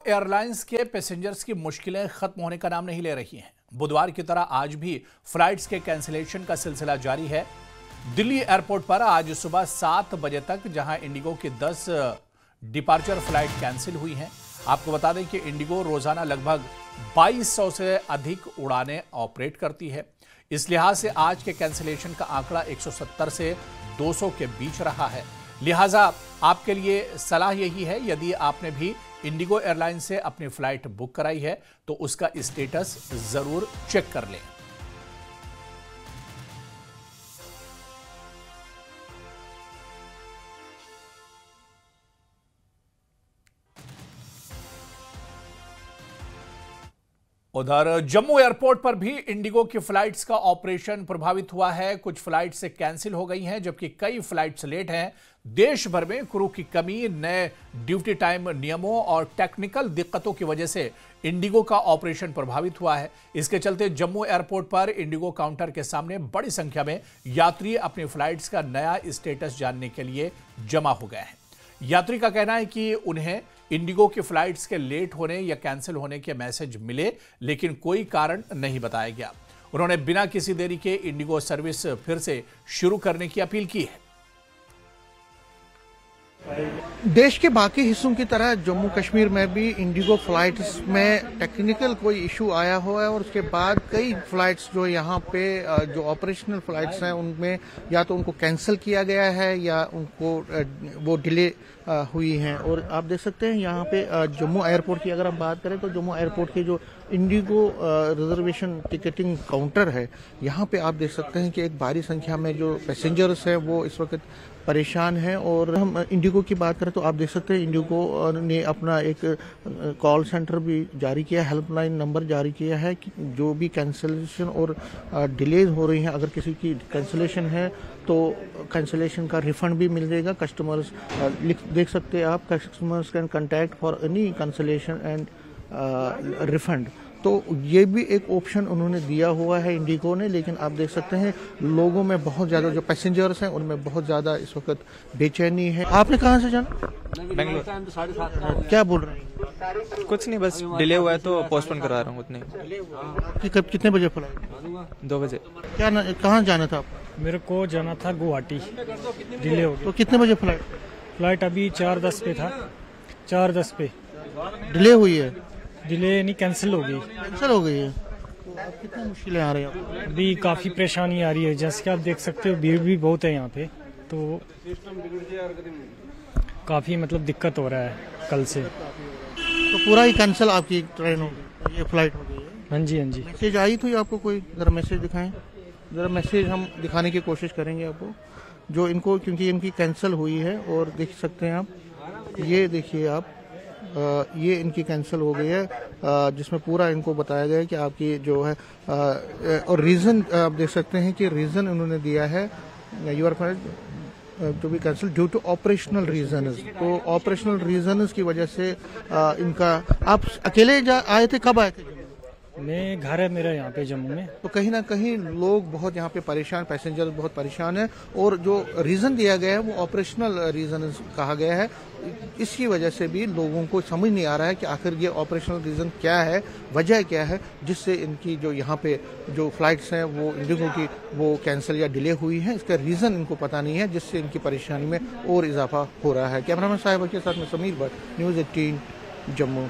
Airlines के passengers की मुश्किलें खत्म होने का नाम नहीं ले रही हैं। बुधवार की तरह आज भी फ्लाइट्स के कैंसिलेशन का सिलसिला जारी है। दिल्ली एयरपोर्ट पर आज सुबह 7 बजे तक जहां इंडिगो की 10 डिपार्चर फ्लाइट कैंसिल हुई हैं। आपको बता दें कि इंडिगो रोजाना लगभग 2200 से अधिक उड़ानें ऑपरेट करती है। इस लिहाज से आज के कैंसिलेशन का आंकड़ा 170 से 200 के बीच रहा है। लिहाजा आपके लिए सलाह यही है, यदि आपने भी इंडिगो एयरलाइन से अपनी फ्लाइट बुक कराई है तो उसका स्टेटस जरूर चेक कर लें। उधर जम्मू एयरपोर्ट पर भी इंडिगो की फ्लाइट्स का ऑपरेशन प्रभावित हुआ है। कुछ फ्लाइट्स से कैंसिल हो गई हैं, जबकि कई फ्लाइट्स लेट हैं। देश भर में क्रू की कमी, नए ड्यूटी टाइम नियमों और टेक्निकल दिक्कतों की वजह से इंडिगो का ऑपरेशन प्रभावित हुआ है। इसके चलते जम्मू एयरपोर्ट पर इंडिगो काउंटर के सामने बड़ी संख्या में यात्री अपनी फ्लाइट्स का नया स्टेटस जानने के लिए जमा हो गए हैं। यात्री का कहना है कि उन्हें इंडिगो की फ्लाइट्स के लेट होने या कैंसिल होने के मैसेज मिले, लेकिन कोई कारण नहीं बताया गया। उन्होंने बिना किसी देरी के इंडिगो सर्विस फिर से शुरू करने की अपील की है। देश के बाकी हिस्सों की तरह जम्मू कश्मीर में भी इंडिगो फ्लाइट्स में टेक्निकल कोई इशू आया हुआ है और उसके बाद कई फ्लाइट्स जो यहाँ पे जो ऑपरेशनल फ्लाइट्स हैं उनमें या तो उनको कैंसिल किया गया है या उनको वो डिले हुई हैं। और आप देख सकते हैं यहाँ पे जम्मू एयरपोर्ट की अगर हम बात करें तो जम्मू एयरपोर्ट के जो इंडिगो रिजर्वेशन टिकटिंग काउंटर है, यहाँ पे आप देख सकते हैं कि एक भारी संख्या में जो पैसेंजर्स हैं वो इस वक्त परेशान हैं। और हम इंडिगो की बात करें तो आप देख सकते हैं इंडिगो ने अपना एक कॉल सेंटर भी जारी किया, हेल्पलाइन नंबर जारी किया है कि जो भी कैंसिलेशन और डिलेज हो रही हैं, अगर किसी की कैंसिलेशन है तो कैंसिलेशन का रिफंड भी मिल जाएगा। कस्टमर्स देख सकते हैं आप, customers can contact for any cancellation and refund. तो ये भी एक ऑप्शन उन्होंने दिया हुआ है इंडिगो ने। लेकिन आप देख सकते हैं लोगों में बहुत ज्यादा, जो पैसेंजर्स हैं उनमें बहुत ज्यादा इस वक्त बेचैनी है। आपने कहाँ से जाना? बेंगलोर। क्या बोल रहे हैं? कुछ नहीं, बस डिले हुआ है तो पोस्टपोन करा रहा हूँ। उतने कब कितने बजे फ्लाइट? 2 बजे। क्या कहाँ जाना था आपको? मेरे को जाना था गुवाहाटी, डिले हो गया। तो कितने बजे फ्लाइट? फ्लाइट अभी 4:10 पे था, 4:10 पे डिले हुई है? डिले नहीं, कैंसिल हो गई। कैंसिल हो गई है। तो अब कितनी मुश्किलें आ रही हैं? अभी काफ़ी परेशानी आ रही है, जैसे कि आप देख सकते हो भीड़ भी बहुत है यहाँ पे, तो काफ़ी मतलब दिक्कत हो रहा है कल से। तो पूरा ही कैंसिल आपकी ट्रेन हो गई, ये फ्लाइट हो गई है? हाँ जी, हाँ जी। मैसेज आई थी आपको कोई? ज़रा मैसेज दिखाएं, ज़रा मैसेज हम दिखाने की कोशिश करेंगे आपको जो इनको, क्योंकि इनकी कैंसिल हुई है। और देख सकते हैं आप, ये देखिए आप, ये इनकी कैंसिल हो गई है, जिसमें पूरा इनको बताया गया है कि आपकी जो है और रीज़न आप देख सकते हैं कि रीज़न उन्होंने दिया है, you are to be cancel due to operational reasons. तो ऑपरेशनल रीजंस की वजह से इनका। आप अकेले आए थे? कब आए थे? मैं घर है मेरा यहाँ पे जम्मू में। तो कहीं ना कहीं लोग बहुत यहाँ पे परेशान, पैसेंजर बहुत परेशान है। और जो रीज़न दिया गया है वो ऑपरेशनल रीज़न कहा गया है। इसकी वजह से भी लोगों को समझ नहीं आ रहा है कि आखिर ये ऑपरेशनल रीज़न क्या है, वजह क्या है जिससे इनकी जो यहाँ पे जो फ्लाइट्स हैं वो इंडिगो की वो कैंसिल या डिले हुई हैं। इसका रीज़न इनको पता नहीं है, जिससे इनकी परेशानी में और इजाफा हो रहा है। कैमरामैन साहिबा के साथ में समीर भट्ट, न्यूज़ 18 जम्मू।